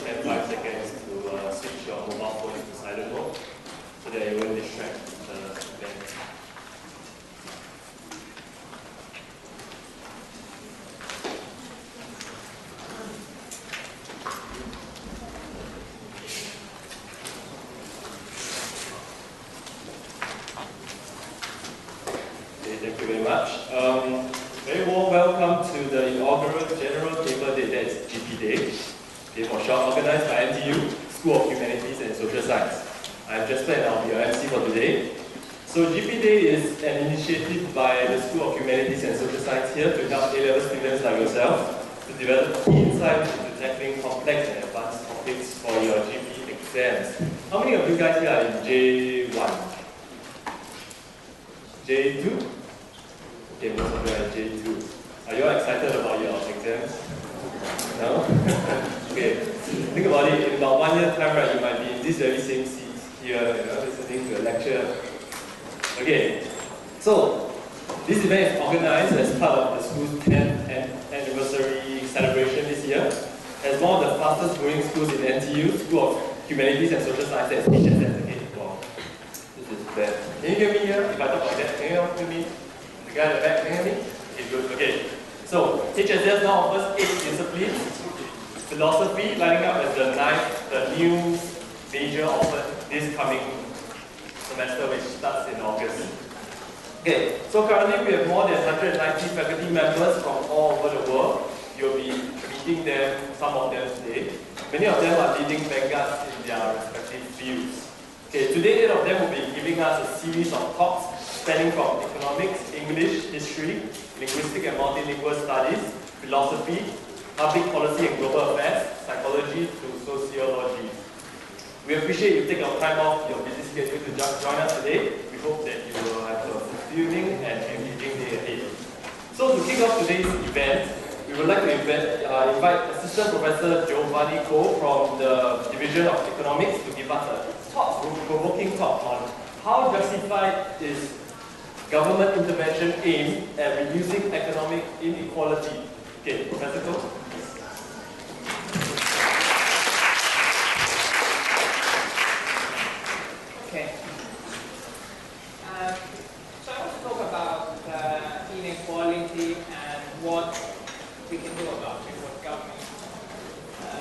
10 5 seconds to switch your mobile phone into silent mode so that you won't distract the event. Okay, thank you very much. Very warm welcome to the inaugural General Paper Day, that is GP Day, okay, for short, organized by NTU, School of Humanities and Social Science. I'm Jasper and I'll be your MC for today. So GP Day is an initiative by the School of Humanities and Social Science here to help A-level students like yourself to develop key insights into tackling complex and advanced topics for your GP exams. How many of you guys here are in J1? J2? Okay, most of you are in J2. Are you all excited about your exams? No? Okay, think about it. In about 1 year's time, right, you might be in this very same seat here, listening to a lecture. Okay, so this event is organized as part of the school's 10th anniversary celebration this year. As one of the fastest growing schools in NTU, School of Humanities and Social Science, that's HSS. Okay, wow, this is bad. Can you hear me here? If I talk about that, can you hear me? The guy at the back, can you hear me? Okay, good. Okay. So HSS now offers 8 disciplines. Philosophy lining up as the new major offered this coming semester, which starts in August. Okay, so currently we have more than 190 faculty members from all over the world. You'll be meeting them, some of them today. Many of them are leading vanguards in their respective fields. Okay, today 8 of them will be giving us a series of talks spanning from economics, English, history, linguistic and multilingual studies, philosophy, public policy and global affairs, psychology to sociology. We appreciate you take your time off your busy schedule to join us today. We hope that you will have a fulfilling and engaging day ahead. So to kick off today's event, we would like to invite Asst Prof Giovanni Ko from the Division of Economics to give us a provoking talk on how justified is government intervention aimed at reducing economic inequality. Okay, Professor Ko. Okay. So I want to talk about inequality and what we can do about it, what government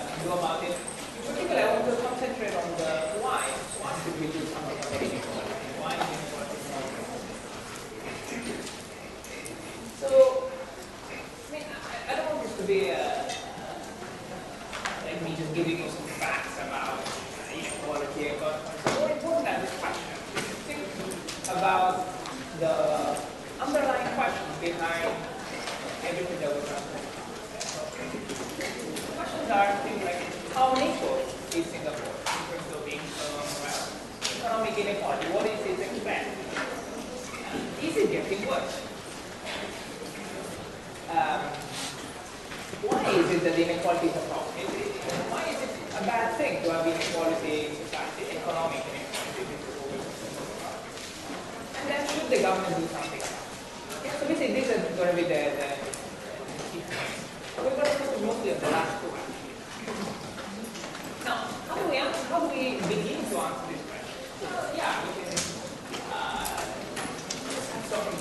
can do about it. In particular, I want to concentrate on the why. Why should we do something about inequality? Why is inequality so important? So, I mean, I don't want this to be like me just giving you some facts about inequality, but more important than this question is to think about the underlying questions behind everything that we're trying to do. The questions are things like, how unequal is Singapore in terms of income, economic inequality? What is its extent? Is it getting worse? Why is it that inequality is a problem? Why is it a bad thing to have inequality in society, economic inequality? And then should the government do something about it? Okay, so we say these are going to be the key points. We're going to focus mostly on the last two. Now, how do we begin to answer this question? Yeah, we can have some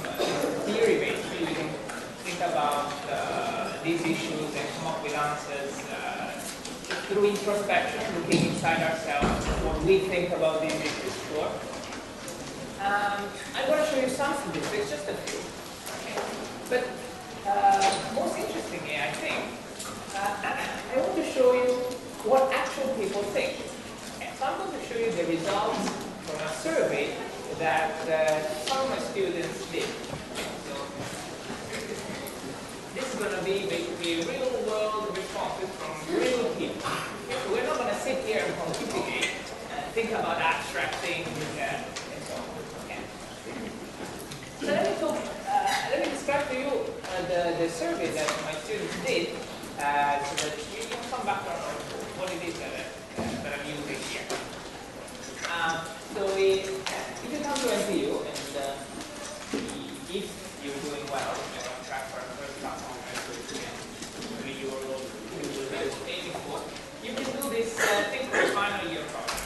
theory basically. We can think about these issues and come up with answers through introspection, looking inside ourselves, what we think about these issues. Sure. I'm going to show you some statistics, just a few. Okay. But most interestingly, I think, I want to show you what actual people think. Okay. So I'm going to show you the results from a survey that some students did. So, this is going to be basically real-world responses from real people. Okay, so we're not going to sit here and pontificate and think about abstract things and so on. Okay. So let me describe to you the survey that my students did, so that you can come back on what it is that I'm using here. So if you come to NTU and if you're doing well, you're on track for a first class honors, you will be aiming for, you can do this final year problem.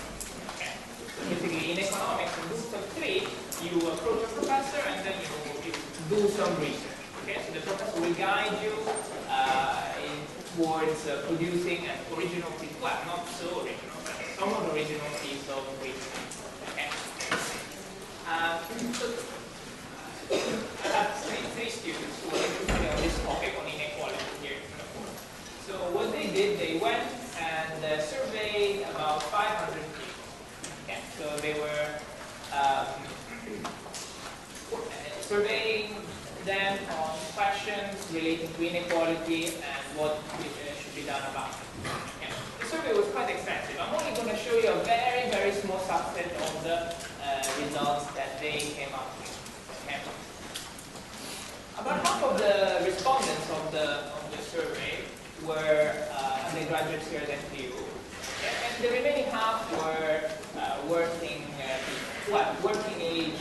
Okay? So basically, in economics, in groups of 3, you approach a professor and then you do some research. Okay? So the professor will guide you towards producing an original piece. Well, not so original, but somewhat original piece of research. Okay? So I have three students who are interested on this topic on inequality here. So what they did, they went and surveyed about 500 people. Okay, so they were surveying them on questions relating to inequality and what should be done about it. Okay. The survey was quite extensive. I'm only going to show you a very, very small subset of the results that they came up with. Okay. About half of the respondents of the survey were undergraduates here at FDU, and the remaining half were working age,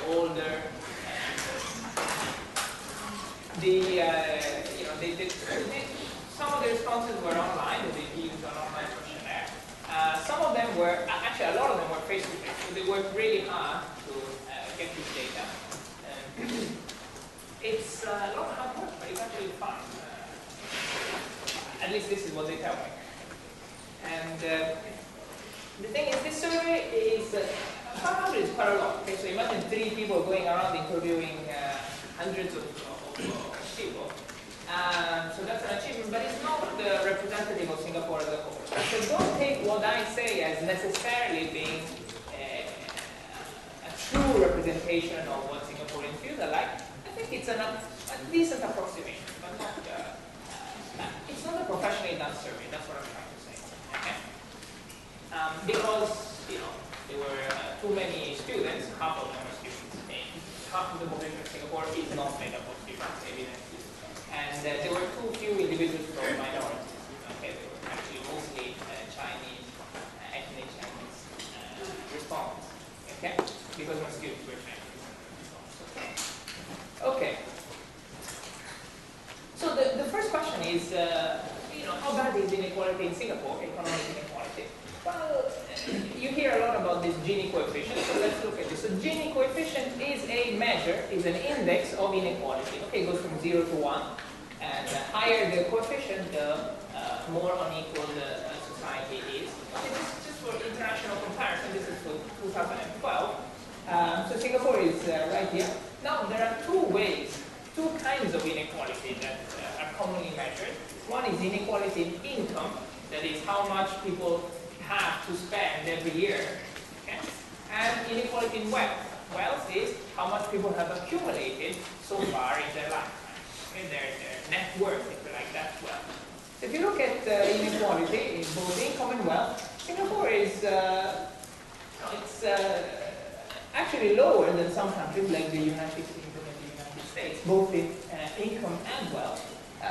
older. Some of the responses were online. They used an online questionnaire. Some of them were actually a lot of them were face-to-face, so they worked really hard to get this data. It's a lot of hard work, but it's actually fun. At least this is what they tell me. And the thing is, this survey is 500 is quite a lot. Okay, so imagine 3 people going around interviewing hundreds of people. So that's an achievement, but it's not representative of Singapore as a whole. So don't take what I say as necessarily being a true representation of what Singaporeans feel like. I think it's a decent approximation, but not. It's not a professionally done survey. That's what I'm trying to say. Okay? Because there were too many students. Half of them were students. Half of the population of Singapore is not made up of students, evidently. And there were too few individuals from minorities. Okay, they were actually mostly Chinese, ethnic Chinese respondents. Okay, because my students were Chinese. Okay. So the first question is, how bad is inequality in Singapore, economic inequality? Well, you hear a lot about this Gini coefficient, so let's look at this. So Gini coefficient is a measure, is an index of inequality. Okay, it goes from 0 to 1, and the higher the coefficient, the more unequal the society is. Okay, this is just for international comparison. This is for 2012. So Singapore is right here. Now, there are two kinds of inequality that are commonly measured. One is inequality in income, that is how much people have to spend every year. Okay? And inequality in wealth. Wealth is how much people have accumulated so far in their lifetime. Okay? Their net worth, if you like, that's wealth. So if you look at inequality in both income and wealth, Singapore is actually lower than some countries like the United States, both in income and wealth,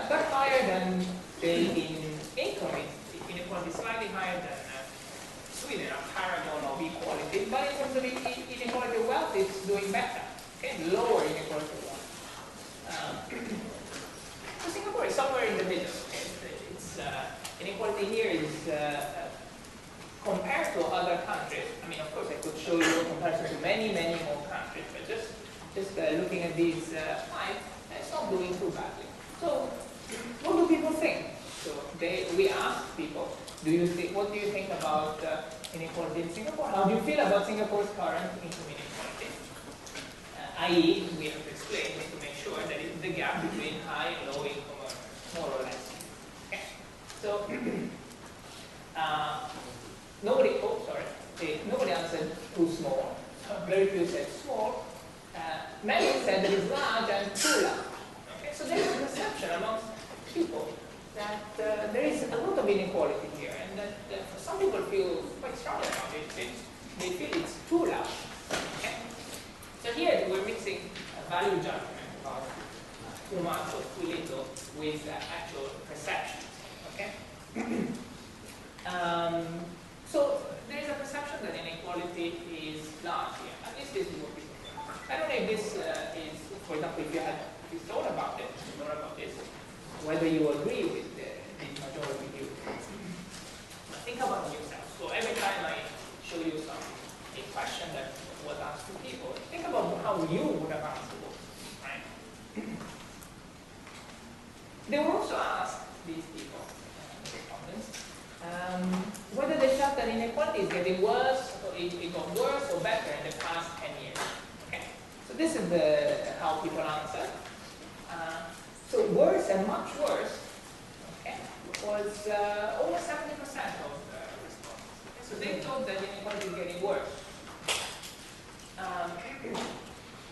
but higher than, say, in income. Inequality is slightly higher than Sweden, a paragon of equality, but in terms of inequality of wealth, it's doing better. Okay, lower inequality of wealth. So Singapore is somewhere in the middle. Okay? It's inequality here is compared to other countries. I mean, of course, I could show you a comparison to many, many more countries, but just looking at these 5, it's not doing too badly. So, what do people think? So we asked people, what do you think about inequality in Singapore? How do you feel about Singapore's current income inequality? I.e., we have to explain to make sure that the gap between high and low income are more or less. Okay. So nobody answered too small. Very few said small. Many said that it's large and too large. Okay, so there is a perception amongst people that there is a lot of inequality here, and that some people feel quite strongly about it. They feel it's too large. Okay? So here we're mixing a value judgment about too much or too little with actual perceptions. Okay? So there is a perception that inequality is large here. At least this is what people think. I don't know if this is, for example, if you thought about it, whether you agree with the majority view. I think think about yourself. So every time I show you a question that was asked to people, think about how you would have answered it, right? They were also asked, these people, respondents, whether they felt that inequality is getting worse, or it got worse or better in the past 10 years. Okay, so this is how people answered. So worse and much worse, okay, was almost 70% of the response. So they thought that inequality is getting worse.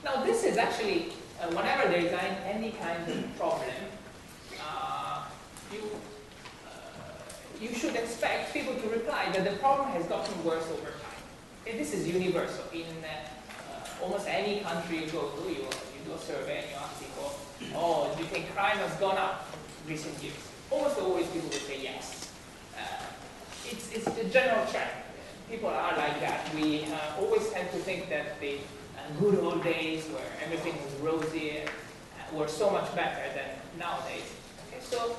Now this is actually, whenever there is any kind of problem, you should expect people to reply that the problem has gotten worse over time. Okay, this is universal. In almost any country you go to, you do a survey and you ask people, oh, do you think crime has gone up in recent years? Almost always people will say yes. It's the general trend. People are like that. We always tend to think that the good old days where everything was rosy were so much better than nowadays. Okay, so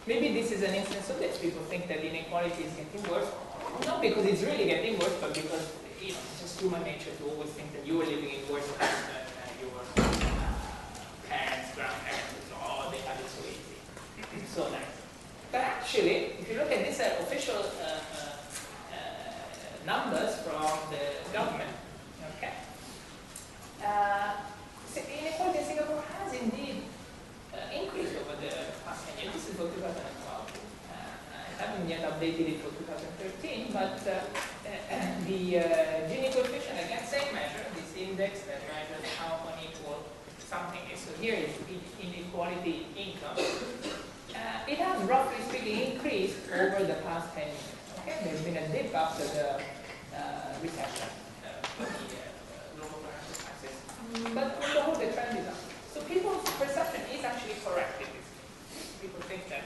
maybe this is an instance of this. People think that inequality is getting worse, not because it's really getting worse, but because it's just human nature to always think that you are living in worse times than your parents, grandparents, and so on. They have it so easy. So nice. But actually, if you look at these official numbers from the government, okay, inequality in Singapore has indeed increased over the past 10 years. This is for 2012. I haven't yet updated it for 2013, but the Gini coefficient, again, same measure, this index that measures how unequal something is. So here is inequality income. It has, roughly speaking, increased over the past 10 years. Okay, there's been a dip after the recession, the global financial crisis, but on the whole, the trend is up. So people's perception is actually correct in this case. People think that.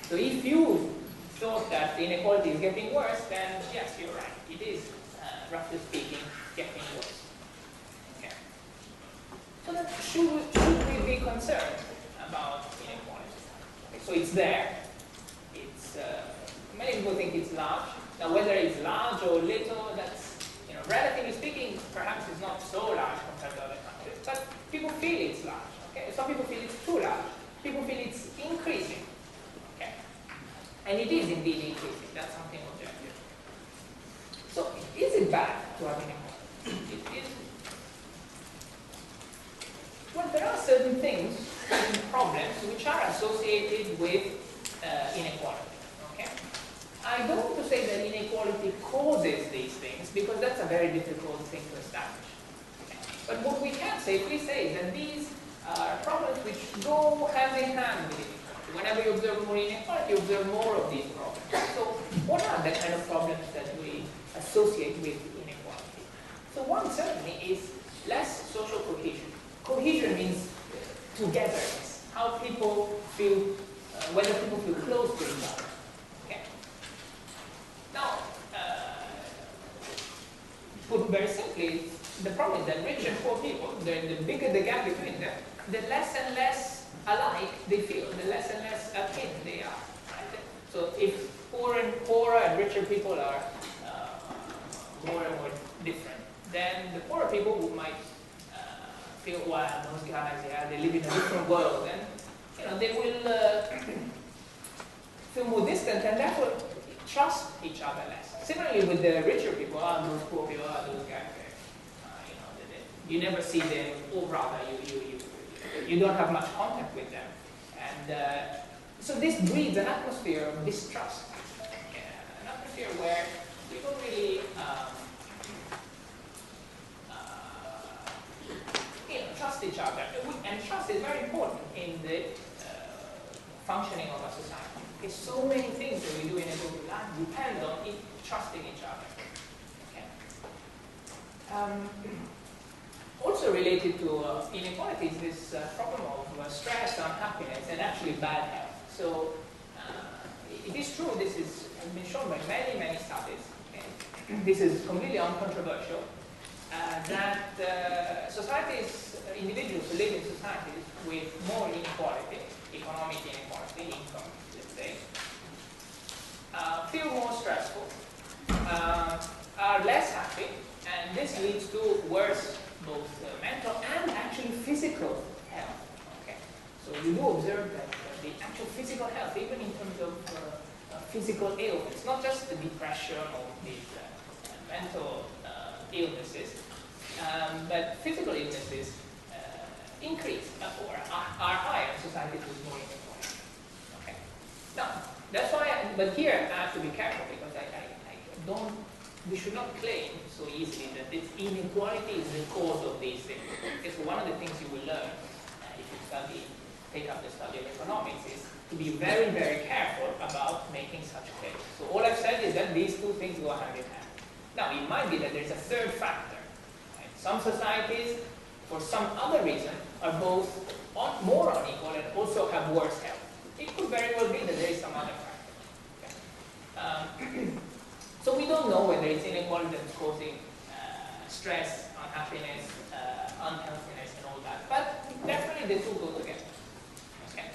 So if you thought that the inequality is getting worse, then yes, you're right. It is, roughly speaking, getting worse. Okay. So then, should we be concerned about inequality? Okay, so it's there. It's many people think it's large. Now, whether it's large or little, that's relatively speaking, perhaps it's not so large compared to other countries. But people feel it's large. Okay, some people feel it's too large. People feel it's increasing. Okay, and it is indeed increasing. That's something objective. So, is it bad to have inequality? It is. Well, there are certain things, certain problems, which are associated with inequality. Okay, I don't want to say that inequality causes these things because that's a very difficult thing to establish. Okay. But what we can safely say is that these are problems which go hand in hand with inequality. Whenever you observe more inequality, you observe more of these problems. So, what are the kind of problems that we associate with inequality? So, one certainly is less social cohesion. Cohesion means togetherness, how people feel, whether people feel close to each other. Okay. Now, put very simply, the problem is that rich and poor people, the bigger the gap between them, the less and less alike they feel, the less and less akin they are. Right? So if poorer and richer people are more and more different, then the poorer people who might feel, well, those guys, yeah, they live in a different world, and they will feel more distant and therefore trust each other less. Similarly with the richer people, those poor people, those guys, you never see them, or rather, you don't have much contact with them. And so this breeds an atmosphere of distrust, an atmosphere where people really trust each other. And trust is very important in the functioning of a society. Because so many things that we do in a daily life depend on trusting each other. Okay. Also related to inequality is this problem of stress, unhappiness, and actually bad health. So it is true, this has been shown by many, many studies. Okay. This is completely uncontroversial. That societies, individuals who live in societies with more inequality, economic inequality, income, let's say, feel more stressful, are less happy, and this leads to worse both mental and actually physical health. Okay, so you do observe that the actual physical health, even in terms of physical ailments, not just the depression or these mental illnesses, but physical illnesses increase or are higher in societies with more inequality. Okay, now that's why. But here I have to be careful because I don't. We should not claim so easily that this inequality is the cause of these things. Because one of the things you will learn if you take up the study of economics is to be very, very careful about making such claims. So all I've said is that these two things go hand in hand. Now it might be that there's a third factor. Right? Some societies, for some other reason, are both more unequal and also have worse health. It could very well be that there is some other factor. Okay. So we don't know whether it's inequality that's causing stress, unhappiness, unhealthiness, and all that. But definitely the two go together. Okay.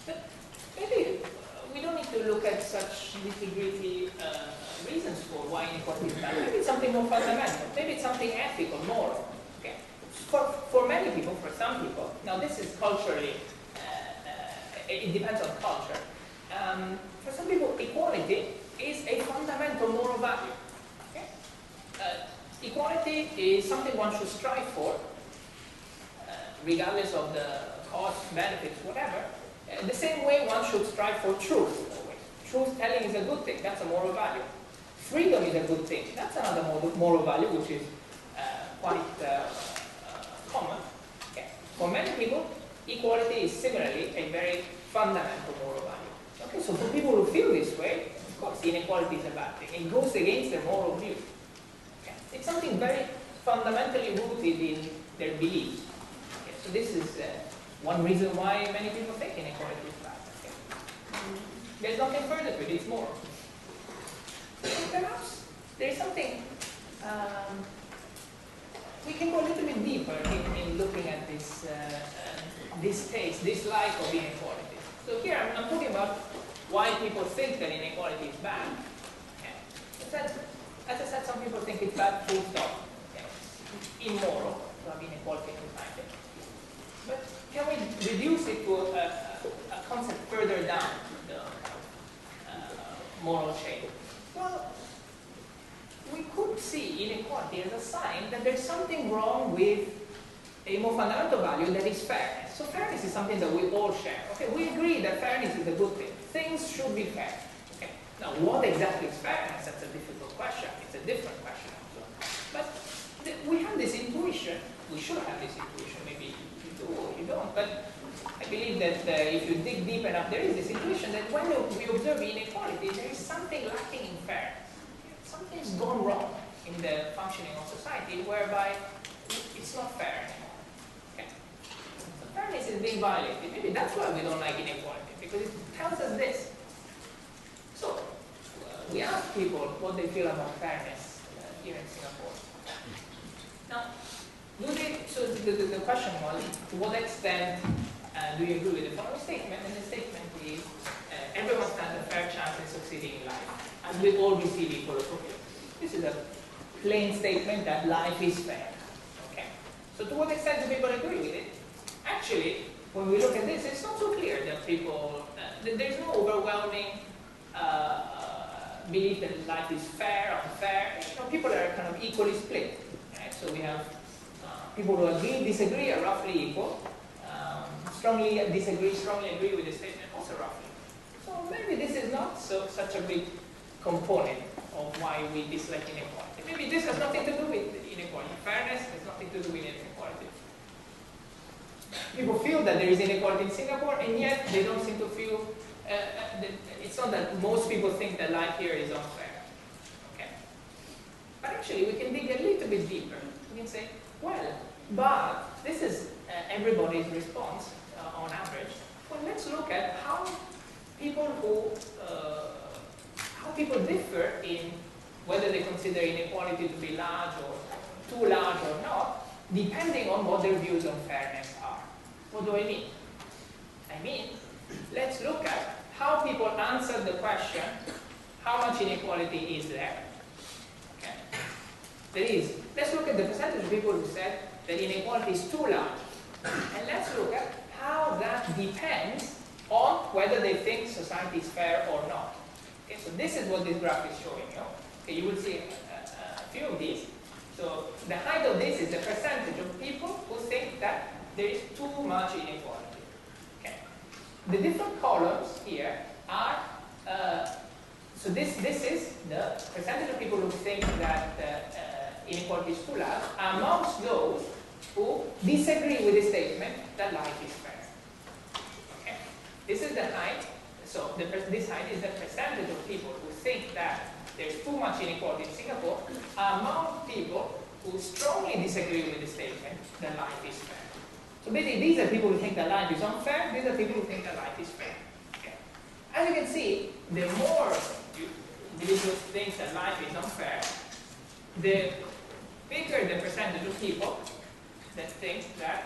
But maybe we don't need to look at such nitty-gritty reasons for why inequality is bad. Maybe it's something more fundamental. Maybe it's something ethical, moral. Okay. For many people, for some people, now this is culturally, it depends on culture. For some people, equality is a fundamental moral value. Okay? Equality is something one should strive for, regardless of the cost, benefits, whatever. The same way one should strive for truth. Truth telling is a good thing, that's a moral value. Freedom is a good thing, that's another moral value which is quite common. Okay. For many people, equality is similarly a very fundamental moral value. Okay, so for people who feel this way, of course, inequality is a bad thing. It goes against their moral view. Okay. It's something very fundamentally rooted in their beliefs. Okay. So this is one reason why many people think inequality is bad. Okay. There's nothing further to it, it's moral. Perhaps there is something, we can go a little bit deeper in looking at this, this taste, this like of inequality. So here I'm talking about why people think that inequality is bad. Okay. As I said, some people think it's bad, full stop. Okay. Immoral to have inequality in society. But can we reduce it to a concept further down the moral chain? Well, we could see inequality as a sign that there's something wrong with a more fundamental value that is fairness. So fairness is something that we all share. Okay, we agree that fairness is a good thing. Things should be fair. Okay. Now, what exactly is fairness? That's a difficult question. It's a different question also. But we have this intuition. We should have this intuition. Maybe you do or you don't. But I believe that if you dig deep enough, there is this intuition that when we observe inequality, there is something lacking in fairness. Something's gone wrong in the functioning of society whereby it's not fair anymore. Okay. So fairness is being violated. Maybe that's why we don't like inequality, because it tells us this. So we ask people what they feel about fairness here in Singapore. Now, so the question was, to what extent do you agree with the following statement? And the statement is, everyone stands a fair chance in succeeding in life, and we all receive equal opportunity. This is a plain statement that life is fair. Okay. So to what extent do people agree with it? Actually, when we look at this, it's not so clear that people, there's no overwhelming belief that life is fair, unfair. You know, people are kind of equally split. Right? So we have people who agree, disagree are roughly equal. Strongly disagree, strongly agree with the statement, also roughly. So maybe this is not such a big component of why we dislike inequality. Maybe this has nothing to do with inequality. Fairness has nothing to do with inequality. People feel that there is inequality in Singapore, and yet they don't seem to feel, it's not that most people think that life here is unfair. Okay. But actually, we can dig a little bit deeper. We can say, well, but this is everybody's response on average. Well, let's look at how people differ in whether they consider inequality to be large or too large or not, depending on what their views on fairness are. What do I mean? I mean, let's look at how people answered the question, how much inequality is there? Okay. There is. Let's look at the percentage of people who said that inequality is too large. And let's look at how that depends on whether they think society is fair or not. Okay, so this is what this graph is showing you. Okay, you will see a few of these. So the height of this is the percentage of people who think that there is too much inequality. Okay. The different columns here are, so this is the percentage of people who think that inequality is too large amongst those who disagree with the statement that life is fair. Okay. This is the height. So this height is the percentage of people who think that there's too much inequality in Singapore among people who strongly disagree with the statement that life is fair. So basically, these are people who think that life is unfair. These are people who think that life is fair. Okay. As you can see, the more individuals think that life is unfair, the bigger the percentage of people that think that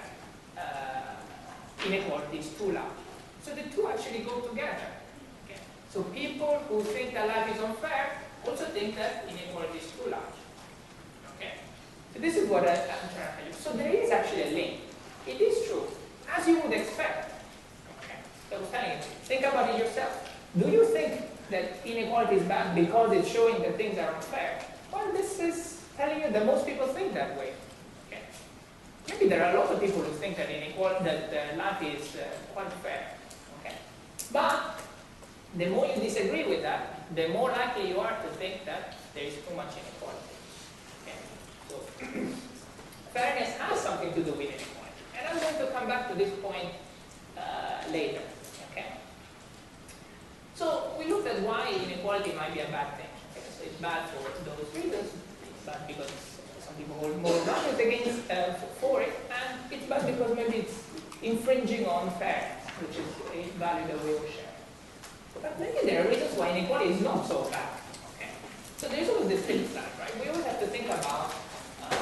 inequality is too large. So the two actually go together. Okay. So people who think that life is unfair also think that inequality is too large. Okay. So this is what I'm trying to tell you. So there is actually a link. It is true, as you would expect. Okay. So I was telling you, think about it yourself. Do you think that inequality is bad because it's showing that things are unfair? Well, this is telling you that most people think that way. Okay. Maybe there are a lot of people who think that life is quite fair. Okay. But the more you disagree with that, the more likely you are to think that there is too much inequality. Okay. So fairness has something to do with inequality. And I'm going to come back to this point later. Okay. So we looked at why inequality might be a bad thing. Okay. So it's bad for those reasons. It's bad because some people hold more values against for it, and it's bad because maybe it's infringing on fairness, which is a value that we all share. But maybe there are reasons why inequality is not so bad. Okay. So there's always the flip side, right? We always have to think about the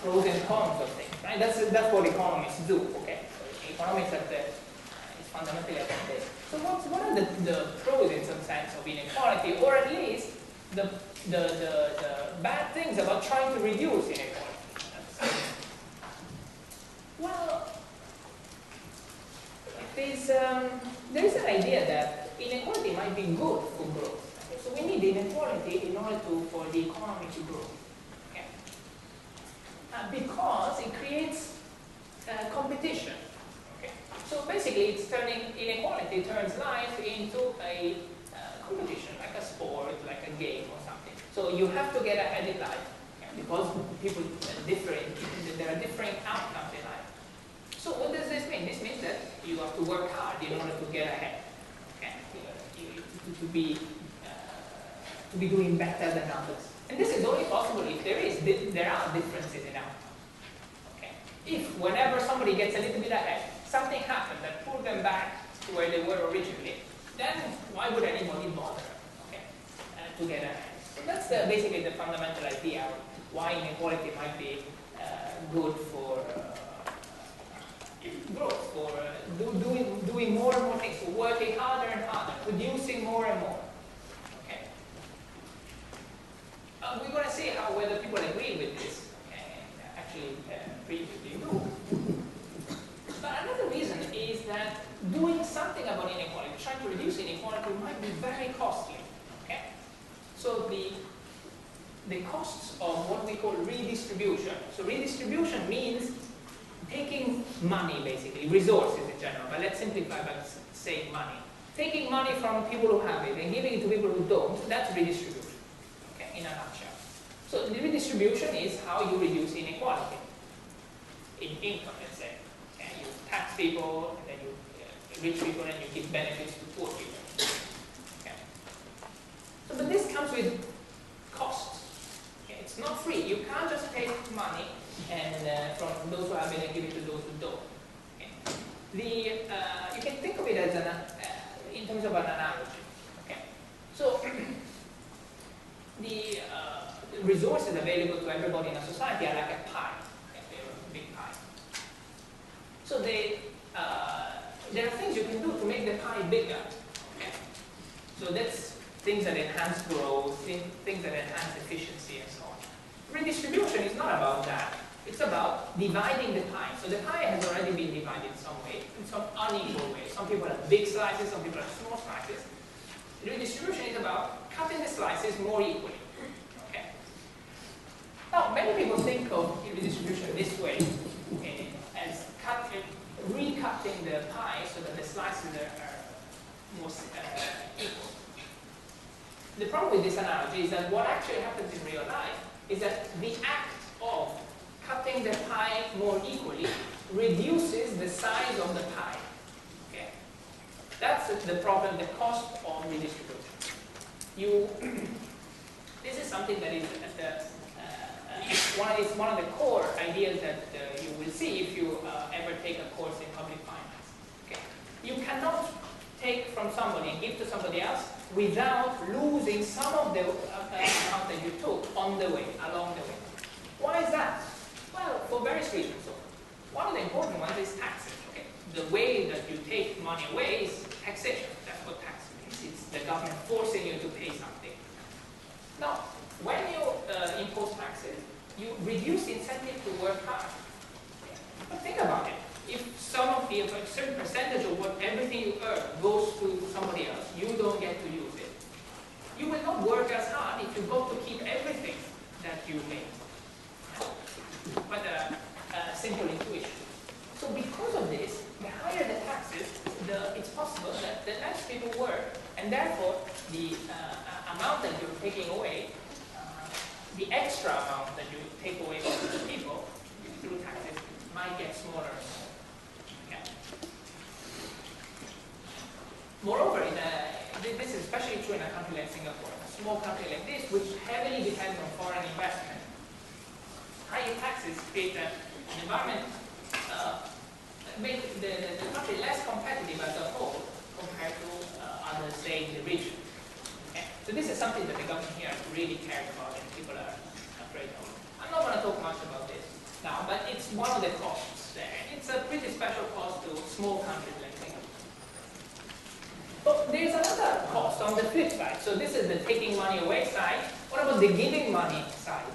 pros and cons of things. Right? That's what economists do. Okay. So economics is fundamentally about this. So what are the pros in some sense of inequality, or at least the bad things about trying to reduce inequality? Well, there is an idea that inequality might be good for growth. Okay? So we need inequality in order for the economy to grow. Okay? Because it creates competition. Okay? So basically, inequality turns life into a competition, like a sport, like a game or something. So you have to get ahead in life, okay? Because people there are different outcomes in life. So what does this mean? This means that you have to work hard in order to get ahead. Okay? To be doing better than others. And this is only possible if there are differences in outcome. Okay? If whenever somebody gets a little bit ahead, something happened that pulled them back to where they were originally, then why would anybody bother, okay, to get ahead? So that's basically the fundamental idea of why inequality might be good for growth, for doing more and more things, for working harder and harder, producing more and more. Okay. We're going to see whether people agree with this. Okay, actually, previously do. But another reason is that doing something about inequality, trying to reduce inequality, might be very costly. Okay. So the costs of what we call redistribution. So redistribution means taking money, basically, resources in general, but let's simplify by saying money. Taking money from people who have it and giving it to people who don't, that's redistribution, okay, in a nutshell. So the redistribution is how you reduce inequality in income, let's say. Okay? You tax people, and then you rich people, and you give benefits to poor people. Okay? So, but this comes with costs. Okay? It's not free. You can't just take money and from those who have it and give it to those who don't. Okay. You can think of it as in terms of an analogy. Okay. So the resources available to everybody in a society are like a pie. Okay. They're a big pie. So there are things you can do to make the pie bigger. So that's things that enhance growth, things that enhance efficiency and so on. Redistribution is not about that. It's about dividing the pie. So the pie has already been divided some way, in some unequal way. Some people have big slices, some people have small slices. Redistribution is about cutting the slices more equally. Okay. Now, many people think of redistribution this way, as recutting the pie so that the slices are more equal. The problem with this analogy is that what actually happens in real life is that the act of cutting the pie more equally reduces the size of the pie. Okay? That's the problem, the cost of redistribution. This is something that is at the one of the core ideas that you will see if you ever take a course in public finance. Okay? You cannot take from somebody and give to somebody else without losing some of the amount that you took on the way, along the way. Why is that? Well, for various reasons. So one of the important ones is taxes. Okay? The way that you take money away is taxation. That's what tax means. It's the government forcing you to pay something. Now, when you impose taxes, you reduce the incentive to work hard. Okay? But think about it. If a certain percentage of everything you earn goes to somebody else, you don't get to use it. You will not work as hard if you go to keep everything that you make. But a simple intuition. So because of this, the higher the taxes, it's possible that the less people work, and therefore the amount that you're taking away, the extra amount that you take away from the people through taxes might get smaller and smaller. Okay. Moreover, this is especially true in a country like Singapore, a small country like this, which heavily depends on foreign investment. Higher taxes create an environment, make the country less competitive as a whole compared to other states in the region. Okay? So this is something that the government here really cares about and people are afraid of. I'm not going to talk much about this now, but it's one of the costs there. It's a pretty special cost to small countries like Singapore. But there's another cost on the flip side. So this is the taking money away side. What about the giving money side?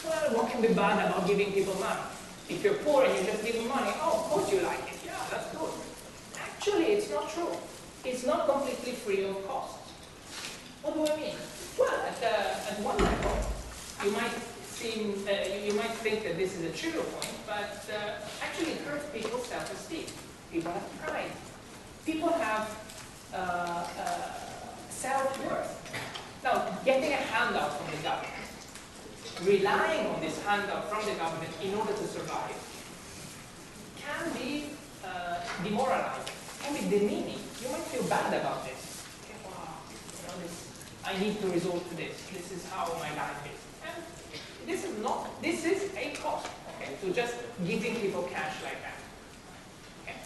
Well, what can be bad about giving people money? If you're poor and you just give them money, oh, of course you like it. Yeah, that's good. Actually, it's not true. It's not completely free of costs. What do I mean? Well, at one level, you might think that this is a trivial point, but actually it hurts people's self-esteem. People have pride. People have self-worth. Now, getting a handout from the government, relying on this handout from the government in order to survive, can be demoralizing, can be demeaning. You might feel bad about this. Okay, wow, I need to resort to this. This is how my life is. And this is a cost, okay, to just giving people cash like that. Okay.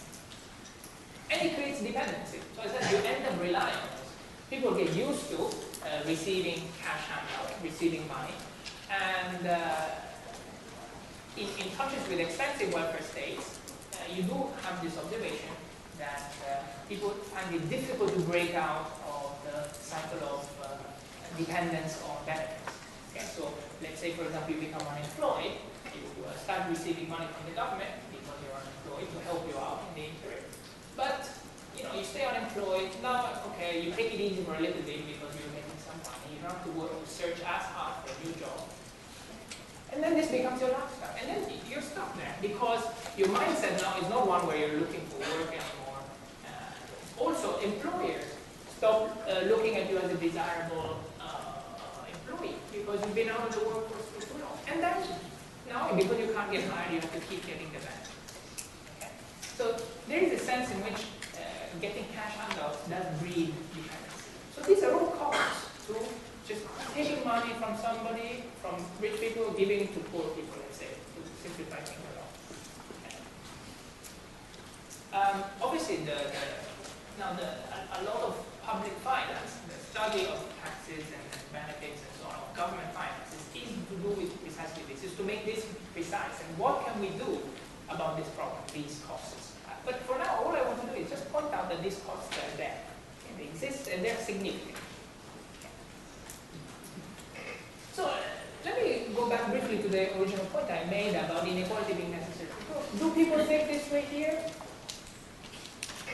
And it creates dependency. So as I said, you end up relying on this. People get used to receiving cash handout, receiving money. And in countries with expensive welfare states, you do have this observation that people find it difficult to break out of the cycle of dependence on benefits. Okay, so let's say, for example, you become unemployed, you start receiving money from the government because you're unemployed to help you out in the interim. But you stay unemployed. Now, okay, you take it easy for a little bit because you're making some money. You don't have to work to search as hard for a new job. And then this becomes your lifestyle. And then you're stuck there because your mindset now is not one where you're looking for work anymore. Also, employers stop looking at you as a desirable employee because you've been out of the workforce for too long. And then, now, because you can't get hired, you have to keep getting the benefits. Okay? So there is a sense in which getting cash handouts does breed dependency. So these are all costs to just taking money from somebody, from rich people, giving it to poor people, let's say, to simplify things a lot. Okay. Obviously, a lot of public finance, the study of taxes and benefits and so on, of government finances, is to do with precisely this, is to make this precise. And what can we do about this problem, these costs? But for now, all I want to do is just point out that these costs are there. And they exist, and they're significant. So let me go back briefly to the original point I made about inequality being necessary for growth. Do people think this way here?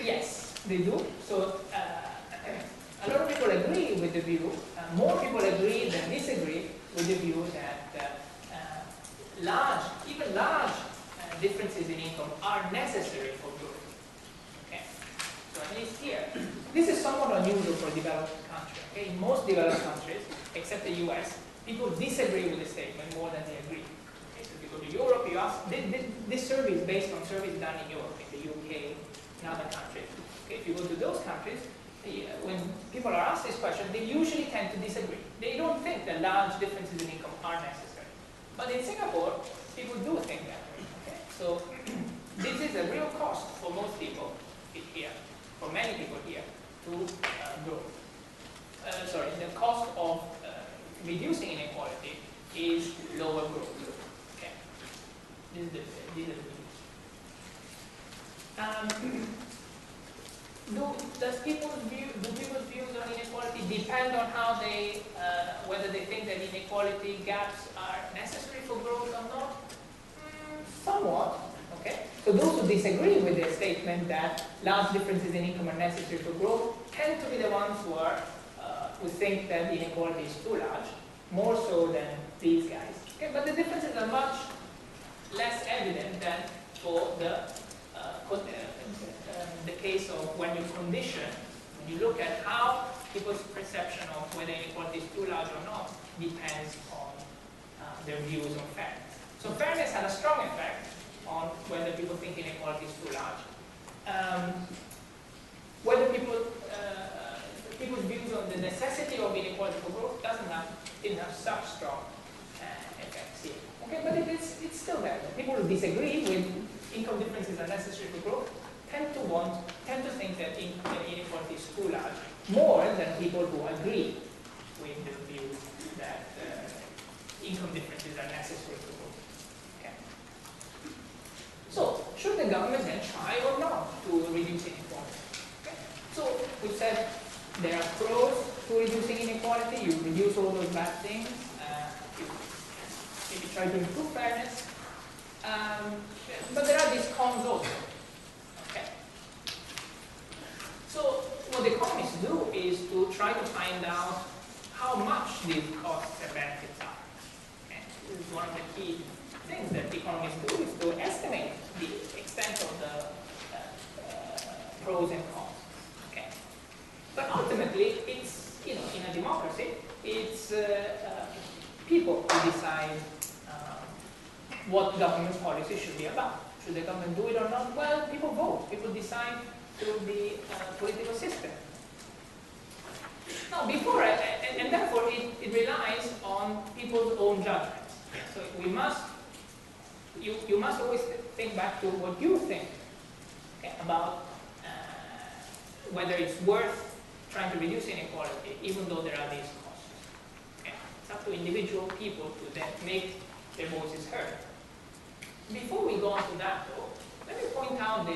Yes, they do. So a lot of people agree with the view. More people agree than disagree with the view that even large differences in income are necessary for growth. Okay, so at least here, this is somewhat unusual for a developed country. Okay, in most developed countries, except the U.S., people disagree with the statement more than they agree. Okay, so if you go to Europe, you ask, this survey is based on surveys done in Europe, in the UK, in other countries. Okay, if you go to those countries, when people are asked this question, they usually tend to disagree. They don't think that large differences in income are necessary. But in Singapore, people do think that. Okay? So this is a real cost for most people here, for many people here, to grow. The cost of reducing inequality is lower growth. Okay, this is the do people's views on inequality depend on how they, whether they think that inequality gaps are necessary for growth or not? Somewhat. Okay. So those who disagree with the statement that large differences in income are necessary for growth tend to be the ones who think that inequality is too large, more so than these guys. Okay. But the differences are much less evident than for the case of when you condition, when you look at how people's perception of whether inequality is too large or not depends on their views on fairness. So fairness had a strong effect on whether people think inequality is too large. Whether people's views on the necessity of inequality for growth didn't have such strong effects here. Okay, but it's still there. People who disagree with income differences are necessary for growth tend to think that inequality is too large, more than people who agree with the view that income differences are necessary for growth. Okay. So, should the government then try or not to reduce inequality? Okay. So, we said there are pros to reducing inequality. You reduce all those bad things. You maybe try to improve fairness. But there are these cons also. So what the economists do is to try to find out how much these costs and benefits are. Okay? This is one of the key things that economists do, is to estimate the extent of the pros and cons. Okay? But ultimately, it's, in a democracy, it's people who decide what government policy should be about. Should the government do it or not? Well, people vote. People decide through the political system. Now, and therefore it relies on people's own judgments. So you must always think back to what you think, okay, about whether it's worth trying to reduce inequality, even though there are these costs. Okay? It's up to individual people to then make their voices heard. Before we go on to that, though, let me point out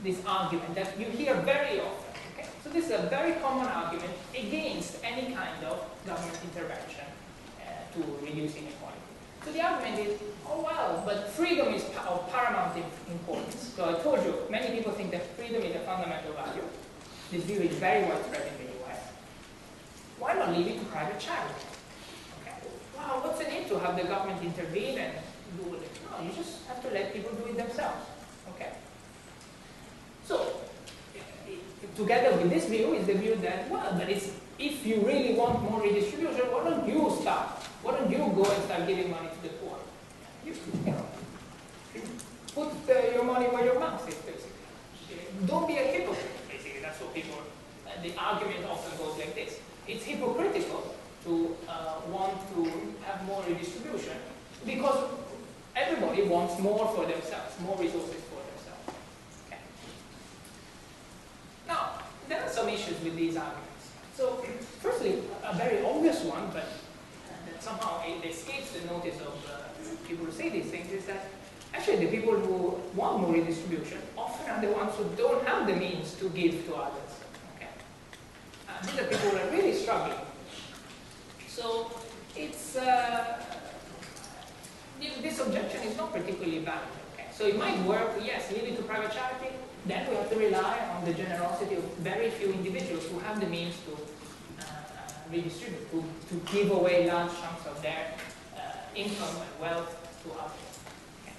this argument that you hear very often. Okay? So this is a very common argument against any kind of government intervention to reduce inequality. So the argument is, oh well, but freedom is of paramount importance. So I told you, many people think that freedom is a fundamental value. This view is very widespread in the US. Why not leave it to private charity? Okay. Wow, what's the need to have the government intervene and do it? No, you just have to let people do it themselves. Okay. So, together with this view is the view that, well, but if you really want more redistribution, why don't you start? Why don't you go and start giving money to the poor? Put your money where your mouth is, basically. Don't be a hypocrite, basically. That's what people, the argument often goes like this. It's hypocritical to want to have more redistribution because everybody wants more for themselves, more resources for themselves. Okay. Now, there are some issues with these arguments. So, firstly, a very obvious one, but that somehow it escapes the notice of people who say these things, is that actually the people who want more redistribution often are the ones who don't have the means to give to others. Okay. These are people who are really struggling. So it's this objection is not particularly valid. Okay? So it might work, yes, leave it to private charity. Then we have to rely on the generosity of very few individuals who have the means to redistribute, to give away large chunks of their income and wealth to others. Okay.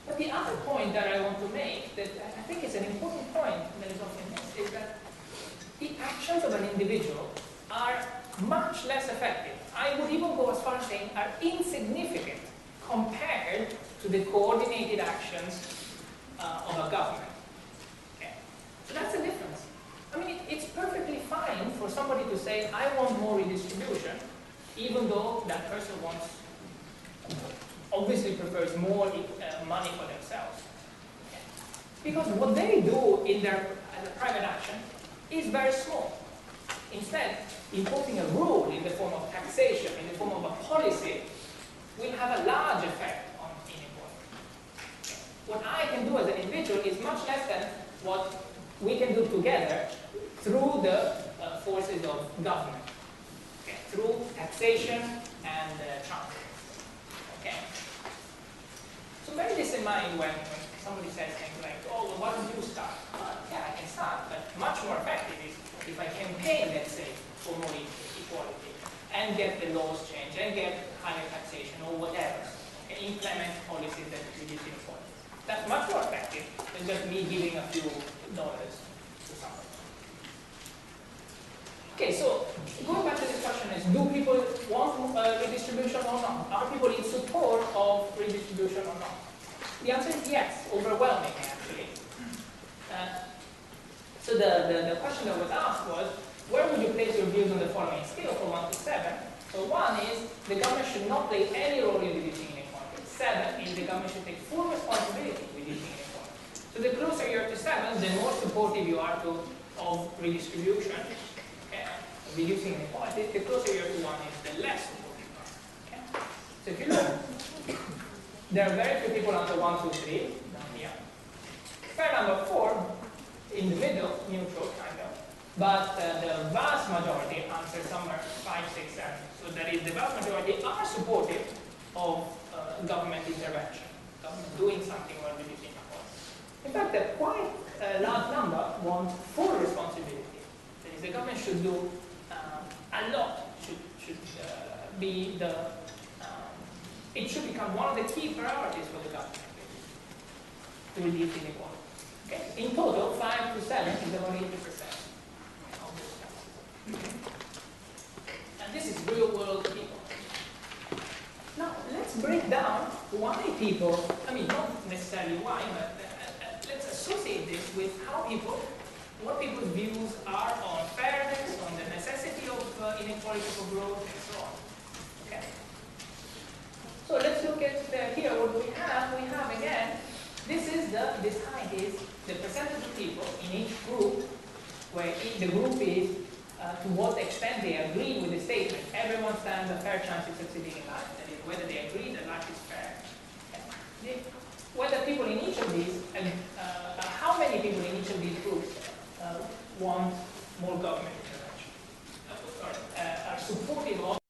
But the other point that I want to make, that I think is an important point that is often missed, is that the actions of an individual are much less effective. I would even go as far as saying are insignificant compared to the coordinated actions of a government. Okay. So that's the difference. I mean, it's perfectly fine for somebody to say, I want more redistribution, even though that person obviously prefers more money for themselves. Okay. Because what they do in their private action is very small. Instead, imposing a rule in the form of taxation, in the form of a policy, will have a large effect on inequality. What I can do as an individual is much less than what we can do together through the forces of government, okay, through taxation and trunk. Okay. So bear this in mind when somebody says things like, oh, well, why don't you start? Yeah, I can start, but much more effective is if I campaign, let's say, for more equality, and get the laws changed, and get higher taxation, or whatever, and implement policies that reduce inequality. That's much more effective than just me giving a few dollars to somebody. Okay, so going back to this question is, do people want redistribution or not? Are people in support of redistribution or not? The answer is yes, overwhelmingly actually. So the question that was asked was, where would you place your views on the following scale from 1 to 7? So 1 is the government should not play any role in reducing inequality. 7 is the government should take full responsibility in reducing inequality. So the closer you are to 7, the more supportive you are of redistribution, okay, reducing inequality. The closer you are to 1 is the less supportive you are. Okay? So if you look, there are very few people under 1, 2, 3 down here. Fair number 4 in the middle, neutral kind of. But the vast majority answer somewhere 5, 6, 7. So that is, the vast majority are supportive of government intervention, government doing something while reducing inequality. In fact, a quite large number want full responsibility. That is, the government should do a lot. Should be the it should become one of the key priorities for the government to reduce inequality. Okay. In total, 5 to 7 is about 80%. And this is real-world people. Now, let's break down why people, I mean, not necessarily why, but let's associate this with what people's views are on fairness, on the necessity of inequality for growth, and so on. Okay? So let's look at here what we have. We have, again, this height is the percentage of people in each group, where the group is to what extent they agree with the statement, everyone stands a fair chance of succeeding in life, that is, whether they agree that life is fair. Okay. Whether people in each of these, how many people in each of these groups want more government intervention, are supportive of